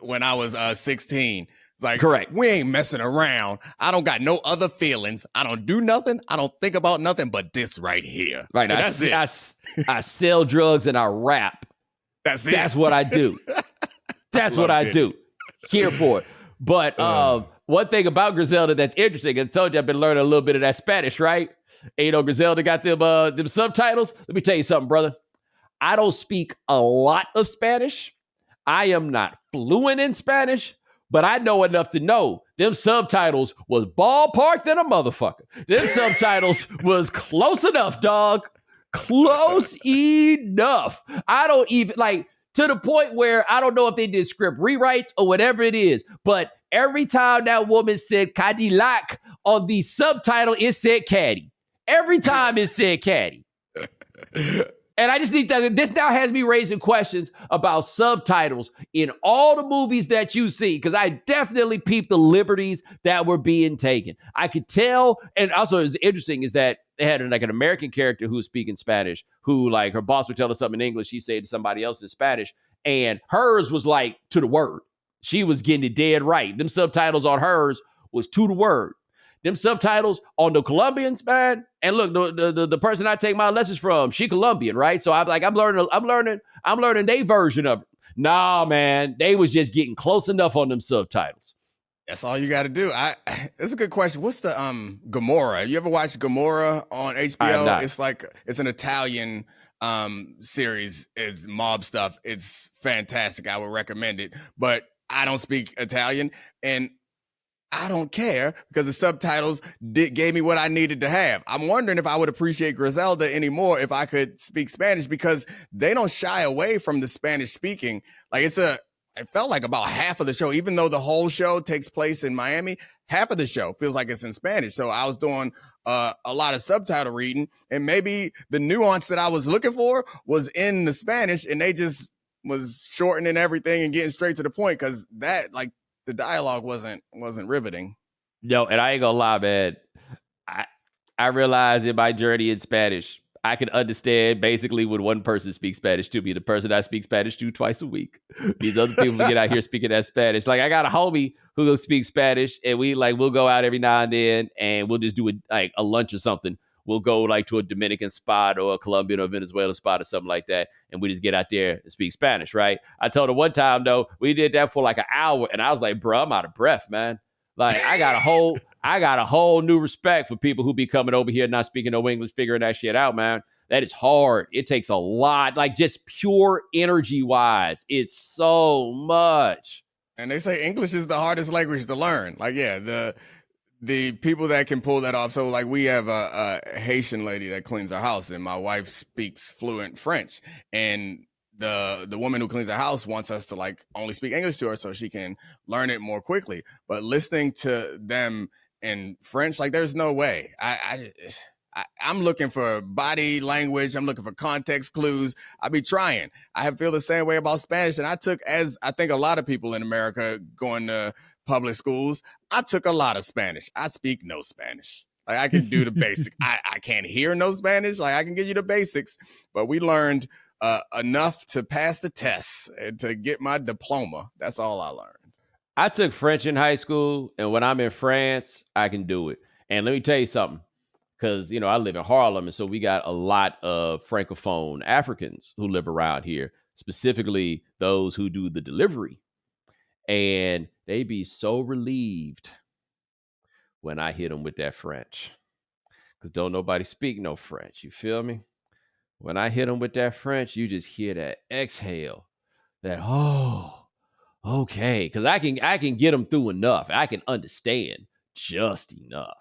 16. It's like, correct. We ain't messing around. I don't got no other feelings. I don't do nothing. I don't think about nothing but this right here. Right. That's it. I sell drugs and I rap. That's it. That's what I do. That's what I do. Here for it. But one thing about Griselda that's interesting, I told you I've been learning a little bit of that Spanish, right? And, you know, Griselda got them subtitles. Let me tell you something, brother. I don't speak a lot of Spanish. I am not fluent in Spanish, but I know enough to know them subtitles was ballpark than a motherfucker. Them subtitles was close enough, dog. Close enough. I don't even, like, to the point where I don't know if they did script rewrites or whatever it is, but every time that woman said Cadillac on the subtitle, it said caddy. Every time it said caddy. And I just think that this now has me raising questions about subtitles in all the movies that you see, because I definitely peeped the liberties that were being taken. I could tell, and also it's interesting is that they had like an American character who was speaking Spanish, who like her boss would tell her something in English, she said to somebody else in Spanish, and hers was like to the word. She was getting it dead right. Them subtitles on hers was to the word. Them subtitles on the Colombians, man. And look, the person I take my lessons from, she Colombian, right? So I'm learning their version of it. Nah, man, they was just getting close enough on them subtitles. That's all you got to do. It's a good question. What's the Gomorrah? You ever watch Gomorrah on I have HBO? not. It's an Italian series. It's mob stuff. It's fantastic. I would recommend it. But I don't speak Italian, and I don't care because the subtitles gave me what I needed to have. I'm wondering if I would appreciate Griselda anymore if I could speak Spanish, because they don't shy away from the Spanish speaking. Like it felt like about half of the show, even though the whole show takes place in Miami, half of the show feels like it's in Spanish. So I was doing a lot of subtitle reading, and maybe the nuance that I was looking for was in the Spanish, and they just was shortening everything and getting straight to the point, because that, like, the dialogue wasn't riveting. Yo, and I ain't gonna lie, man. I I realized in my journey in Spanish, I can understand basically when one person speaks Spanish to me, the person I speak Spanish to twice a week. These other people get out here speaking that Spanish. Like, I got a homie who speaks Spanish, and we'll go out every now and then, and we'll just do a lunch or something. We'll go like to a Dominican spot or a Colombian or Venezuela spot or something like that, and we just get out there and speak Spanish, right? I told her one time though, we did that for like an hour, and I was like, bro, I'm out of breath, man. Like, I got a whole new respect for people who be coming over here not speaking no English, figuring that shit out, man. That is hard. It takes a lot, like just pure energy wise. It's so much. And they say English is the hardest language to learn. Like, yeah, the people that can pull that off. So, like, we have a Haitian lady that cleans our house, and my wife speaks fluent French, and the woman who cleans the house wants us to like only speak English to her so she can learn it more quickly. But listening to them in French, like, there's no way. I'm looking for body language. I'm looking for context clues. I be trying. I feel the same way about Spanish. And I took, as I think a lot of people in America going to public schools, I took a lot of Spanish. I speak no Spanish. Like, I can do the basic. I can't hear no Spanish. Like, I can give you the basics, but we learned enough to pass the tests and to get my diploma. That's all I learned. I took French in high school, and when I'm in France, I can do it. And let me tell you something, because I live in Harlem, and so we got a lot of Francophone Africans who live around here, specifically those who do the delivery. And they be so relieved when I hit them with that French, because don't nobody speak no French. You feel me? When I hit them with that French, you just hear that exhale, that okay, because I can get them through enough. I can understand just enough.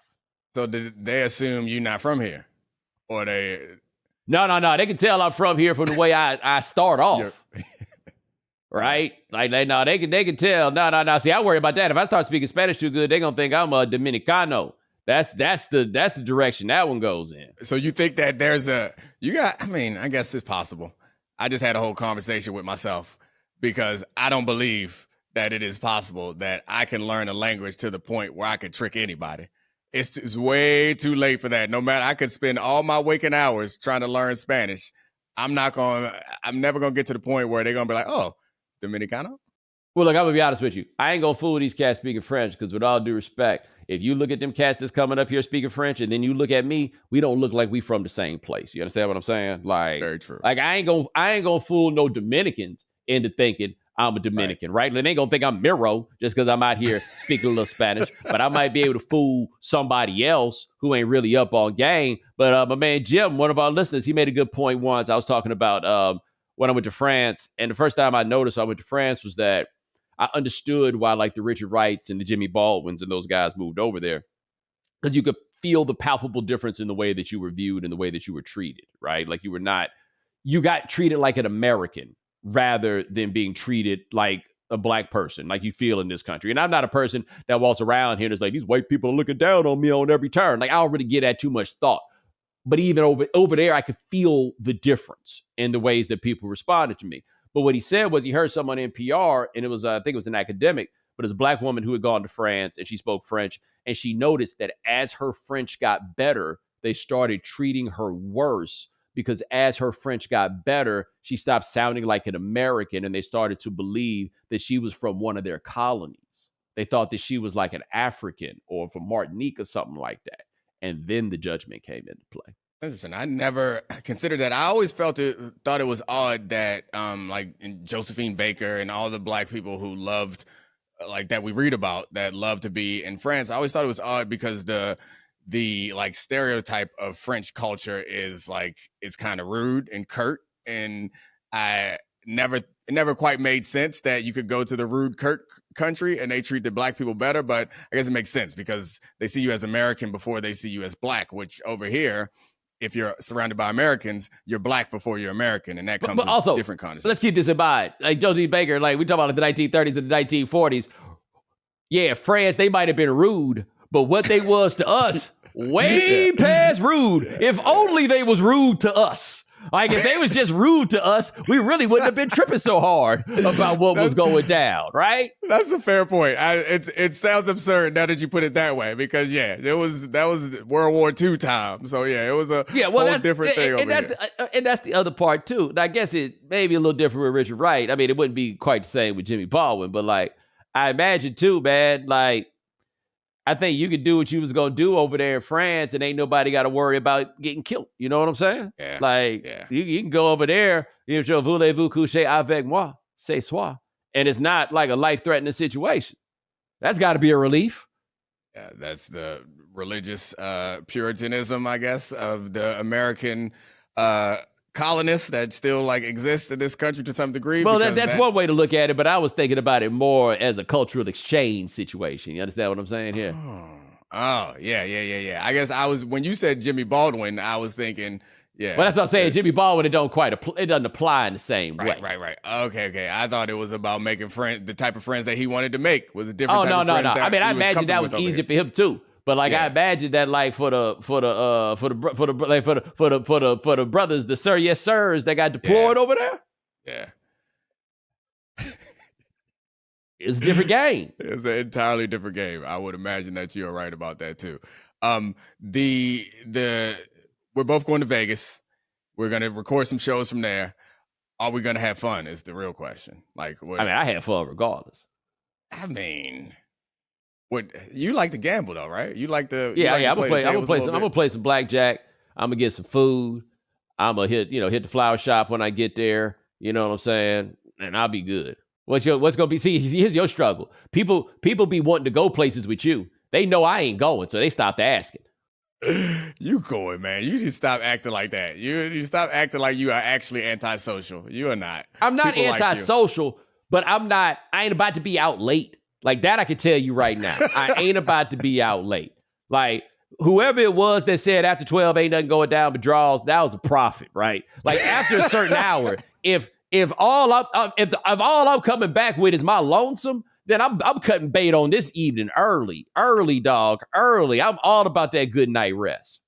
So did they assume you're not from here, or they? No. They can tell I'm from here from the way I start off. Right? Like they can tell. No. See, I worry about that. If I start speaking Spanish too good, they're gonna think I'm a Dominicano. That's the direction that one goes in. So you think that I guess it's possible. I just had a whole conversation with myself, because I don't believe that it is possible that I can learn a language to the point where I could trick anybody. It's way too late for that. No matter, I could spend all my waking hours trying to learn Spanish. I'm never going to get to the point where they're going to be like, oh, Dominicano? Well, look, I'm going to be honest with you. I ain't going to fool these cats speaking French, because with all due respect, if you look at them cats that's coming up here speaking French, and then you look at me, we don't look like we from the same place. You understand what I'm saying? Like, very true. Like, I ain't gonna fool no Dominicans into thinking I'm a Dominican, right? And they ain't gonna think I'm Miro just because I'm out here speaking a little Spanish. But I might be able to fool somebody else who ain't really up on game. But my man Jim, one of our listeners, he made a good point once. I was talking about when I went to France, and the first time I noticed I went to France was that I understood why, like, the Richard Wrights and the Jimmy Baldwins and those guys moved over there, because you could feel the palpable difference in the way that you were viewed and the way that you were treated, right? Like, you got treated like an American rather than being treated like a black person, like you feel in this country. And I'm not a person that walks around here and is like, these white people are looking down on me on every turn. Like, I don't really give that too much thought. But even over there, I could feel the difference in the ways that people responded to me. But what he said was he heard someone on NPR, and it was, I think it was an academic, but it was a black woman who had gone to France, and she spoke French. And she noticed that as her French got better, they started treating her worse, because as her French got better, she stopped sounding like an American, and they started to believe that she was from one of their colonies. They thought that she was like an African or from Martinique or something like that. And then the judgment came into play. Interesting. I never considered that. I always thought it was odd that like in Josephine Baker and all the black people who loved like that we read about that love to be in France. I always thought it was odd because the like stereotype of French culture is like it's kind of rude and curt, and I it never quite made sense that you could go to the rude curt country and they treat the black people better. But I guess it makes sense because they see you as American before they see you as black, which over here, if you're surrounded by Americans, you're black before you're American, and that comes with also different connotations. Let's keep this in mind. Like Josie Baker, like we talk about the 1930s and the 1940s. Yeah, France, they might have been rude, but what they was to us, way past rude. If only they was rude to us. Like if they was just rude to us, we really wouldn't have been tripping so hard about what was going down, right? That's a fair point. It sounds absurd now that you put it that way because that was World War II time. So yeah, it was a whole different thing over here. And that's the other part too. And I guess it may be a little different with Richard Wright. I mean, it wouldn't be quite the same with Jimmy Baldwin, but like I imagine too, man, like I think you could do what you was going to do over there in France and ain't nobody got to worry about getting killed. You know what I'm saying? Yeah. Like, you can go over there, voulez-vous coucher avec moi, ce soir. And it's not like a life-threatening situation. That's got to be a relief. Yeah, that's the religious puritanism, I guess, of the American colonists that still like exist in this country to some degree. Well, that's one way to look at it, but I was thinking about it more as a cultural exchange situation. You understand what I'm saying here? Oh, yeah. I guess when you said Jimmy Baldwin, I was thinking, yeah. Well, that's what I'm saying. Jimmy Baldwin, it doesn't apply in the same way. Right. Okay. I thought it was about making friends, the type of friends that he wanted to make was a different type of friends. No. I mean, I imagine that was easier for him too. But like I imagine that like for the brothers, the sir yes sirs that got deployed over there. Yeah. It's a different game. It's an entirely different game. I would imagine that you're right about that too. We're both going to Vegas. We're gonna record some shows from there. Are we gonna have fun? Is the real question. Like, I had fun regardless. I mean. What you like to gamble though, right? You like to I'm gonna play some blackjack. I'm gonna get some food. I'm gonna hit the flower shop when I get there. You know what I'm saying? And I'll be good. What's gonna be? See, here's your struggle. People be wanting to go places with you. They know I ain't going, so they stopped asking. You going, man? You should stop acting like that. You stop acting like you are actually antisocial. You are not. I'm not antisocial, but I ain't about to be out late. Like that, I can tell you right now. I ain't about to be out late. Like whoever it was that said after 12 ain't nothing going down but draws, that was a prophet, right? Like after a certain hour, if all I'm coming back with is my lonesome, then I'm cutting bait on this evening early, dog, early. I'm all about that good night rest.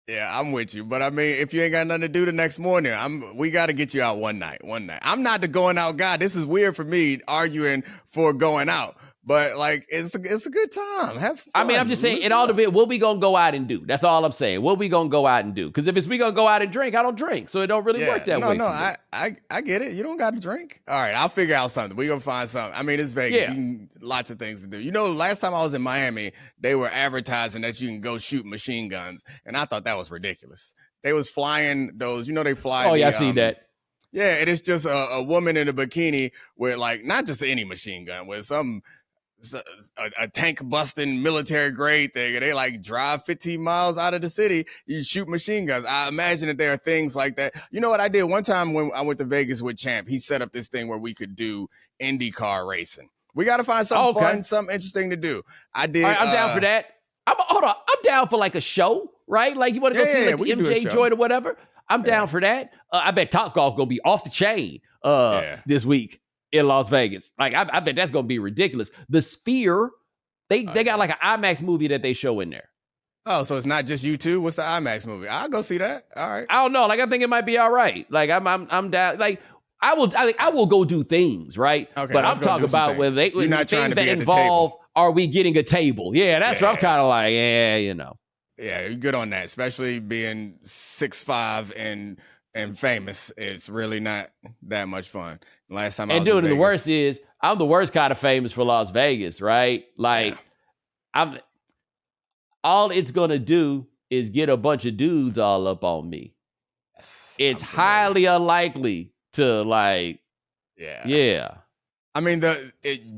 Yeah, I'm with you. But I mean, if you ain't got nothing to do the next morning, we got to get you out one night. I'm not the going out guy. This is weird for me arguing for going out. But like, it's a good time. Have fun. I mean, I'm just saying, it all depends. What we gonna go out and do? That's all I'm saying. What we gonna go out and do? Because if we gonna go out and drink, I don't drink, so it don't really work that way. No, I get it. You don't got to drink. All right, I'll figure out something. We gonna find something. I mean, it's Vegas. Yeah. Lots of things to do. You know, last time I was in Miami, they were advertising that you can go shoot machine guns, and I thought that was ridiculous. They was flying those. You know, they fly. Oh yeah, I see that. Yeah, it is just a woman in a bikini with like not just any machine gun, with some. A tank busting military grade thing, and they like drive 15 miles out of the city. You shoot machine guns. I imagine that there are things like that. You know what I did one time when I went to Vegas with Champ? He set up this thing where we could do IndyCar racing. We got to find something fun, something interesting to do. I did. All right, I'm down for that. Hold on. I'm down for like a show, right? Like you want to go see like the MJ joint or whatever. I'm down for that. I bet Topgolf gonna be off the chain this week in Las Vegas. Like, I bet that's going to be ridiculous. The Sphere, they got like an IMAX movie that they show in there. Oh, so it's not just you two? What's the IMAX movie? I'll go see that. All right. I don't know. Like, I think it might be all right. Like, I'm down. Like, I will go do things, right? Okay, but I'm talking about when you're not trying to be at the involve, table. Are we getting a table? Yeah, that's what I'm kind of like, Yeah, you're good on that, especially being 6'5" and famous. It's really not that much fun. Last time I was in Vegas. The worst is I'm the worst kind of famous for Las Vegas, right? Like all it's gonna do is get a bunch of dudes all up on me. Yes, it's highly unlikely to like. Yeah. I mean,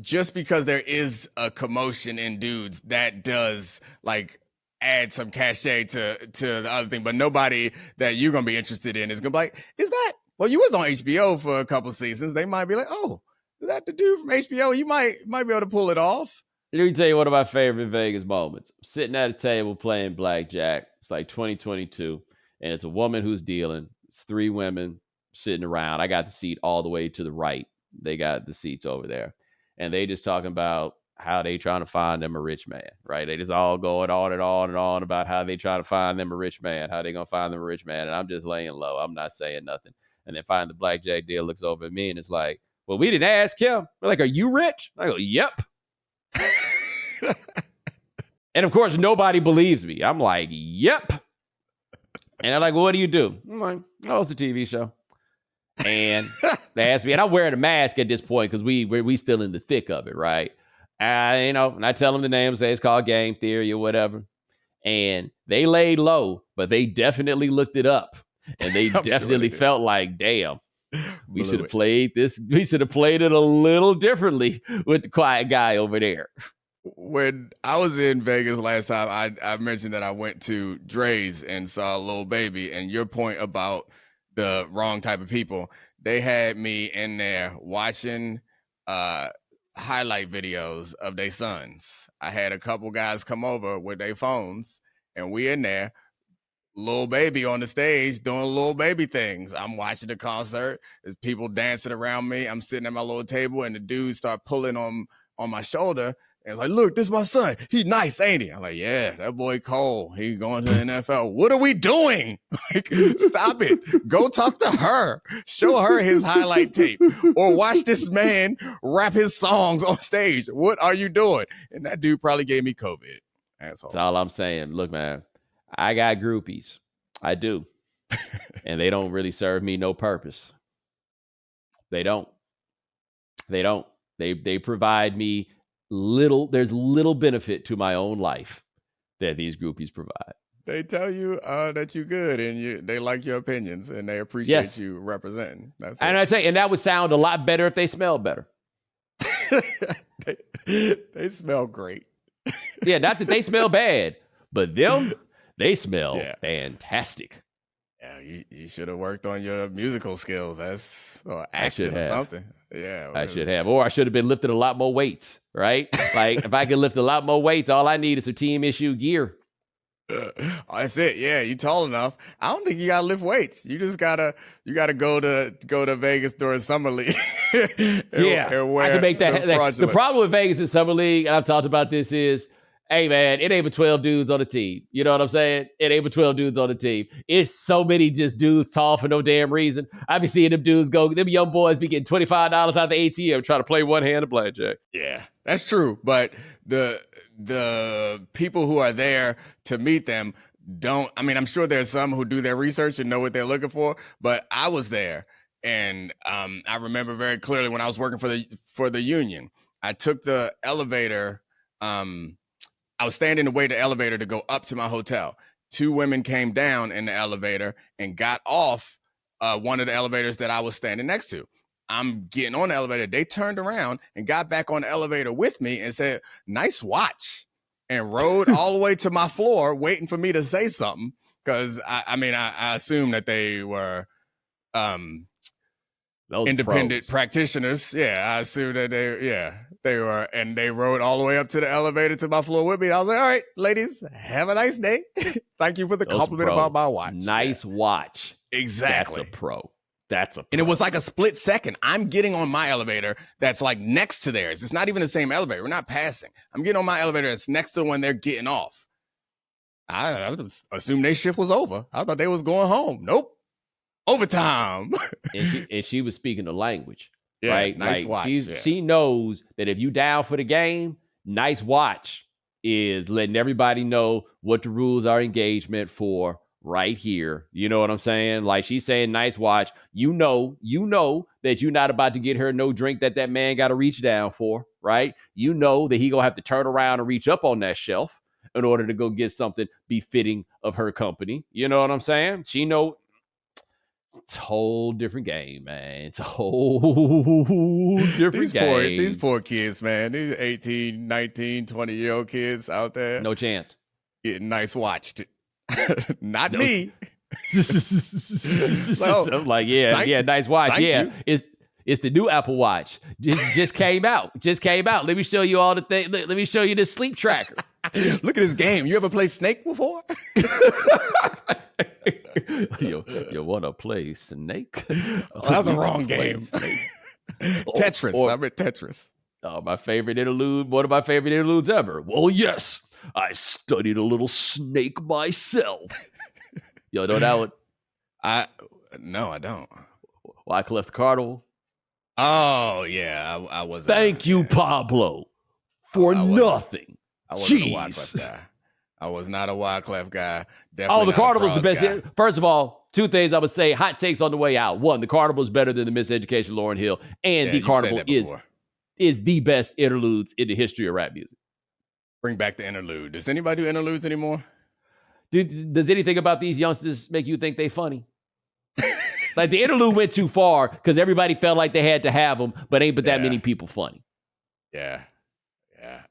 just because there is a commotion in dudes, that does like add some cachet to the other thing. But nobody that you're gonna be interested in is gonna be like, is that? Well, you was on HBO for a couple seasons. They might be like, oh, is that the dude from HBO? You might be able to pull it off. Let me tell you one of my favorite Vegas moments. I'm sitting at a table playing blackjack. It's like 2022, and it's a woman who's dealing. It's three women sitting around. I got the seat all the way to the right. They got the seats over there, and they just talking about how they trying to find them a rich man, right? They just all going on and on and on about how they trying to find them a rich man, how they gonna find them a rich man, and I'm just laying low. I'm not saying nothing. And then finally the blackjack deal looks over at me and it's like, well, we didn't ask him. They're like, are you rich? I go, yep. And of course, nobody believes me. I'm like, yep. And they're like, well, what do you do? I'm like, oh, it's a TV show. And they asked me, and I'm wearing a mask at this point because we still in the thick of it, right? And I tell them the name, say it's called Game Theory or whatever. And they laid low, but they definitely looked it up. And they definitely felt like, damn, we should have played this. We should have played it a little differently with the quiet guy over there. When I was in Vegas last time, I mentioned that I went to Dre's and saw Lil Baby, and your point about the wrong type of people, they had me in there watching highlight videos of their sons. I had a couple guys come over with their phones, and we in there, Lil Baby on the stage doing Lil Baby things. I'm watching the concert. There's people dancing around me. I'm sitting at my little table, and the dudes start pulling on my shoulder. And it's like, look, this is my son. He nice, ain't he? I'm like, yeah, that boy Cole. He going to the NFL. What are we doing? Like, stop it. Go talk to her. Show her his highlight tape. Or watch this man rap his songs on stage. What are you doing? And that dude probably gave me COVID. Asshole. That's all I'm saying. Look, man, I got groupies. I do. And they don't really serve me no purpose. They don't. They provide me there's little benefit to my own life that these groupies provide. They tell you that you're good and they like your opinions and they appreciate you representing. That's it. And I say, and that would sound a lot better if they smelled better. they smell great. Yeah, not that they smell bad, but they smell fantastic. Yeah, you should have worked on your musical skills. That's acting or something. Yeah, I should have. Or I should have been lifting a lot more weights, right? Like, if I could lift a lot more weights, all I need is some team issue gear. That's it. Yeah, you tall enough. I don't think you gotta lift weights. You just gotta go to Vegas during summer league. I can make that. The problem with Vegas in summer league, and I've talked about this, is, hey, man, it ain't but 12 dudes on the team. You know what I'm saying? It ain't but 12 dudes on the team. It's so many just dudes tall for no damn reason. I be seeing them dudes go, them young boys be getting $25 out the ATM trying to play one hand of blackjack. Yeah, that's true. But the people who are there to meet them don't. I mean, I'm sure there's some who do their research and know what they're looking for. But I was there, and I remember very clearly when I was working for the union. I took the elevator. I was standing to wait the elevator to go up to my hotel. Two women came down in the elevator and got off one of the elevators that I was standing next to. I'm getting on the elevator. They turned around and got back on the elevator with me and said, nice watch, and rode all the way to my floor waiting for me to say something. Because, I assumed that they were independent practitioners. Yeah, I assumed that they were, and they rode all the way up to the elevator to my floor with me. And I was like, all right, ladies, have a nice day. Thank you for the compliment about my watch. Nice watch. Exactly. That's a pro. And it was like a split second. I'm getting on my elevator that's like next to theirs. It's not even the same elevator. We're not passing. I'm getting on my elevator that's next to the one they're getting off. I assumed their shift was over. I thought they was going home. Nope. Overtime. and she was speaking the language. Yeah, right? Nice watch. She knows that if you down for the game, nice watch is letting everybody know what the rules are engagement for right here. You know what I'm saying? Like, she's saying nice watch. You know that you're not about to get her no drink that man got to reach down for, right? You know that he gonna have to turn around and reach up on that shelf in order to go get something befitting of her company. You know what I'm saying? She know. It's a whole different game, man. It's a whole different game. These poor kids, man. These 18, 19, 20-year-old kids out there. No chance. Getting nice watched. Not me. I'm like, nice watch. Yeah, it's the new Apple Watch. Just came out. Let me show you all the things. Let me show you this sleep tracker. Look at this game. You ever played Snake before? You want to play Snake? Oh, that's the wrong game. Tetris. I read Tetris. Oh, my favorite interlude. One of my favorite interludes ever. Well, yes, I studied a little Snake myself. Yo, know that one? No, I don't. Wyclef the Cardinal. Oh, yeah. I wasn't. Thank you, Pablo, for nothing. I wasn't a Wyclef guy. I was not a Wyclef guy. Definitely the Cardinal's the best. Guy. First of all, two things I would say. Hot takes on the way out. One, the Cardinal's better than the Miseducation Lauryn Hill. And the Cardinal is the best interludes in the history of rap music. Bring back the interlude. Does anybody do interludes anymore? Dude, does anything about these youngsters make you think they funny? Like the interlude went too far because everybody felt like they had to have them, but that many people funny. Yeah.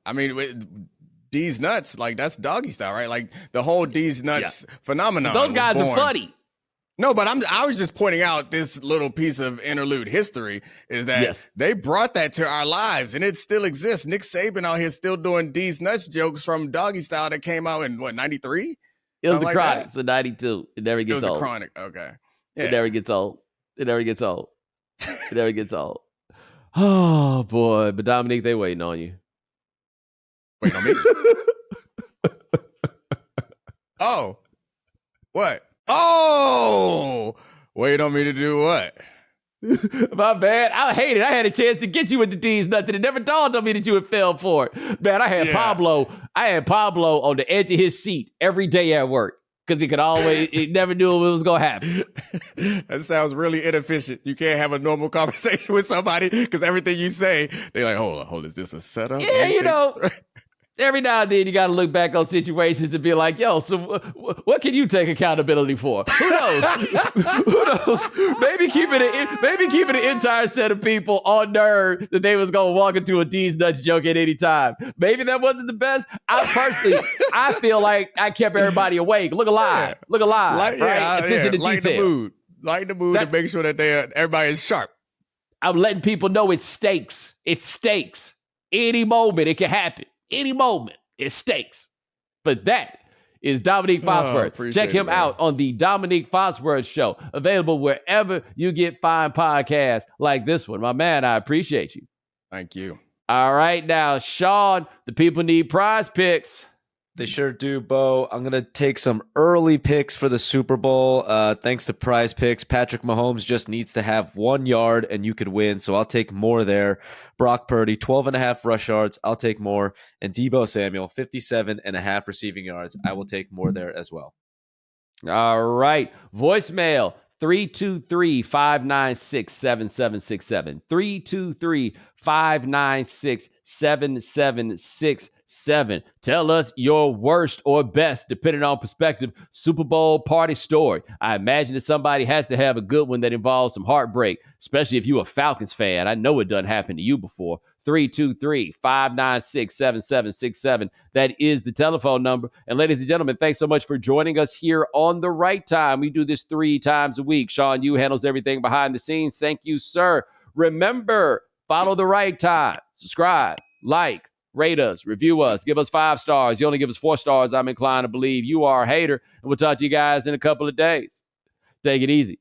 I mean, D's Nuts, like that's Doggy Style, right? Like the whole D's Nuts phenomenon. But those guys are funny. No, but I was just pointing out this little piece of interlude history is that they brought that to our lives and it still exists. Nick Saban out here still doing D's Nuts jokes from Doggy Style that came out in 93? It was the Chronic, so 92. It never gets old. It was the Chronic, okay. Yeah. It never gets old. Oh, boy. But Domonique, they waiting on you. Waiting on me? Oh. What? Oh! Wait on me to do what? My bad. I hate it. I had a chance to get you into D's Nuts, and it never dawned on me that you had fell for it. Man, I had Pablo on the edge of his seat every day at work because he never knew what was going to happen. That sounds really inefficient. You can't have a normal conversation with somebody because everything you say, they're like, hold on, is this a setup? Yeah, every now and then you got to look back on situations and be like, yo, so what can you take accountability for? Who knows? Who knows? Maybe keeping an entire set of people on nerve that they was going to walk into a D's Nuts joke at any time. Maybe that wasn't the best. I feel like I kept everybody awake. Look alive, right? Attention to detail. Lighten the mood and make sure that everybody is sharp. I'm letting people know it's stakes. It's stakes. Any moment it can happen. Any moment, it stakes. But that is Domonique Foxworth. Check him out on the Domonique Foxworth Show. Available wherever you get fine podcasts like this one. My man, I appreciate you. Thank you. All right, now, Sean, the people need prize picks. They sure do, Bo. I'm going to take some early picks for the Super Bowl. Thanks to Prize Picks, Patrick Mahomes just needs to have 1 yard and you could win, so I'll take more there. Brock Purdy, 12.5 rush yards. I'll take more. And Deebo Samuel, 57.5 receiving yards. I will take more there as well. All right. Voicemail, 323-596-7767. 323-596-7767. Tell us your worst or best, depending on perspective, Super Bowl party story. I imagine that somebody has to have a good one that involves some heartbreak, especially if you're a Falcons fan. I know it doesn't happen to you before. 323-596-7767. That is the telephone number. And ladies and gentlemen, thanks so much for joining us here on The Right Time. We do this 3 times a week. Sean, you handles everything behind the scenes. Thank you, sir. Remember, follow The Right Time. Subscribe, like, rate us, review us, give us 5 stars. You only give us 4 stars, I'm inclined to believe you are a hater. And we'll talk to you guys in a couple of days. Take it easy.